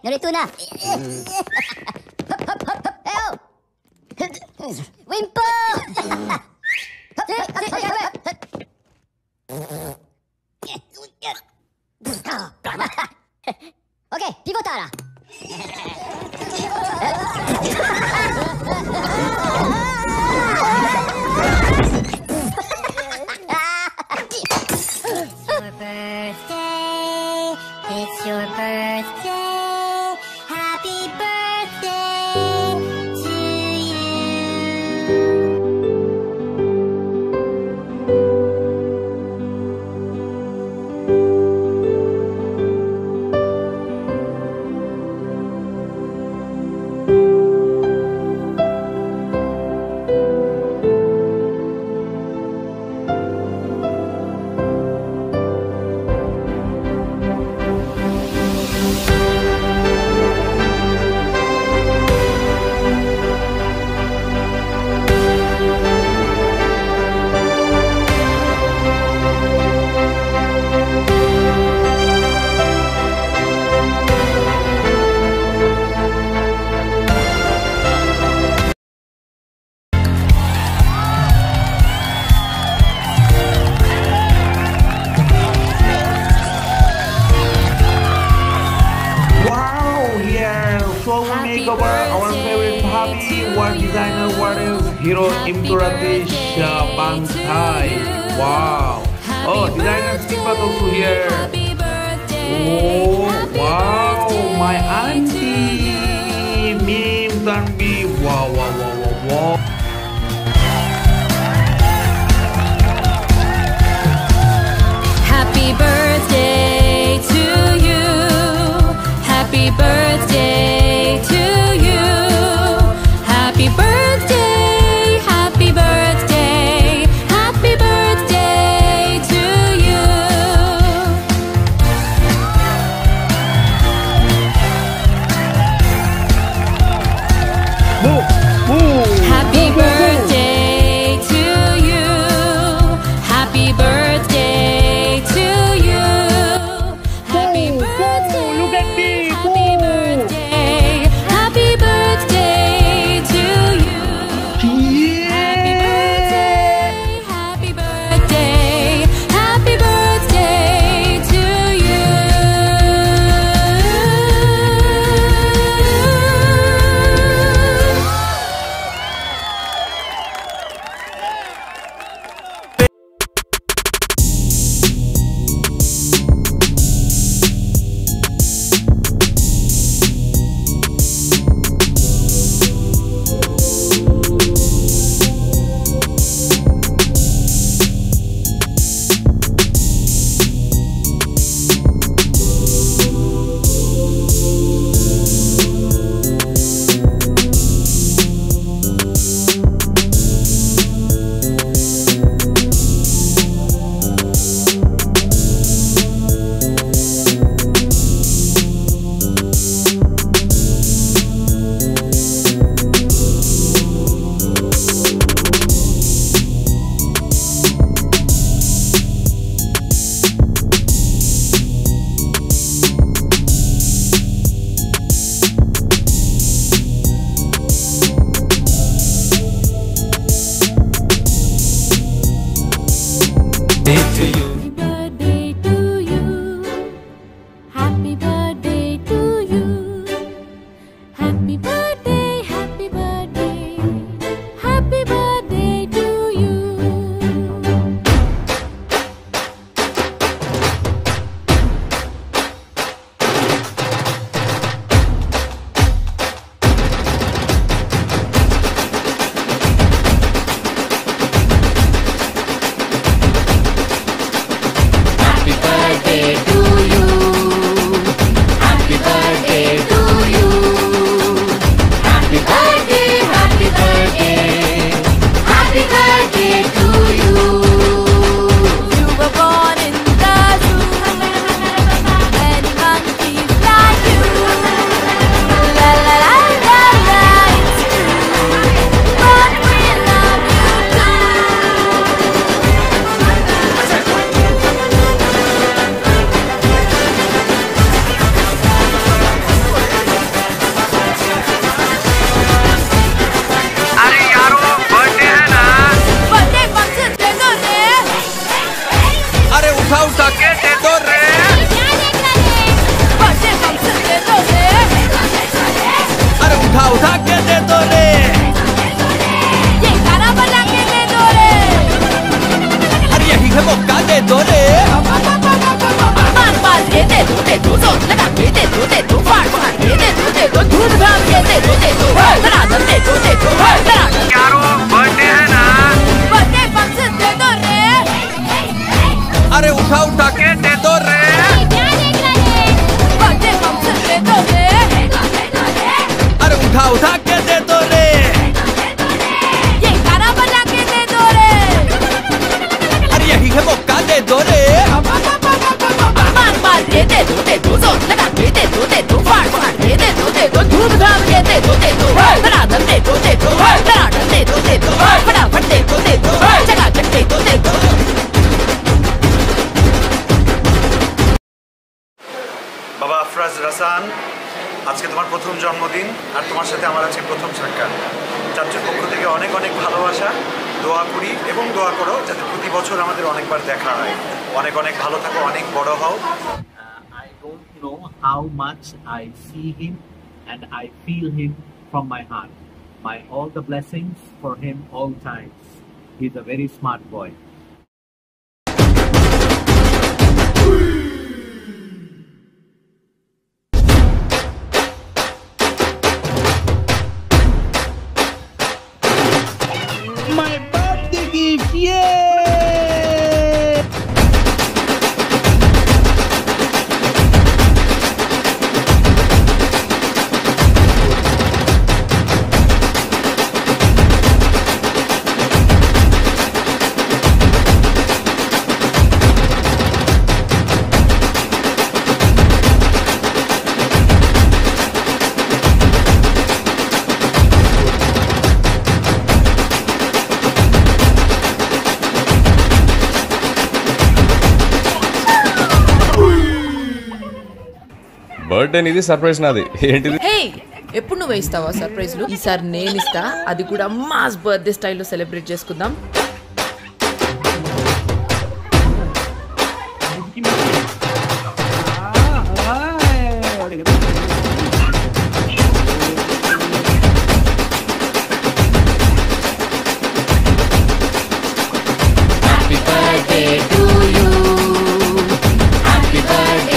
Narito na. Wimpo! Okay, pivotara. It's your birthday. Happy birthday to you. Our favorite hobby, war designer, what is hero Imturatesh Bantai. Wow. Oh, designer Steve also here. Oh, wow. My auntie, Mim Tanbi. Wow, wow, wow, wow, wow. Happy birthday to you. Happy birthday to you. Happy birthday, happy birthday, happy birthday to you. Happy birthday to you. Happy birthday to you. Happy birthday. Look at me. Happy birthday. Happy birthday to you. Happy birthday. Happy birthday. Happy birthday to you. Happy birthday to you. Happy birthday to you. Happy birthday, happy birthday. Happy birthday to you. Happy birthday to you. Happy birthday to you. Happy birthday, happy birthday. Happy birthday to you. You were born in the zoo. Many monkeys like you. La la la la la, it's true. But we love you too. दो दे दो यारो birthday है ना birthday function दे दो रे अरे उठा उठा के दे दो रे बर्थडे फंक्शन दे दो रे अरे उठा उठा के दे दो रे ये गाना बजा के दे दो रे अरे यही है मौका दे दो रे मार मार के दे दो जोर लगा के दे दो फाड़ फाड़ के दे दो धूमधाम के दे दो धड़ाधड़ दे दो धड़ाधड़ दे दो फटाफट दे दो चकाचक दे दो বাবা আফরাজ রাসান আজকে তোমার প্রথম জন্মদিন আর তোমার সাথে আমার আজকে প্রথম সাক্ষাৎ চাচুর পক্ষ থেকে অনেক অনেক ভালোবাসা দোয়া করি এবং দোয়া করো যাতে প্রতি বছর আমাদের অনেকবার দেখা হয় অনেক অনেক ভালো থাকো অনেক বড় হও I don't know how much I see him and I feel him from my heart. My all the blessings for him all times. He's a very smart boy. My birthday gift, yay! Birthday నీది surprise నాది ఏంటిది హే ఎప్పుడు నువ్వు ఇస్తావా సర్ప్రైజ్లు ఈసారి నేను ఇస్తా అది కూడా మాస్ బర్త్డే స్టైల్లో సెలబ్రేట్ చేసుకుందాం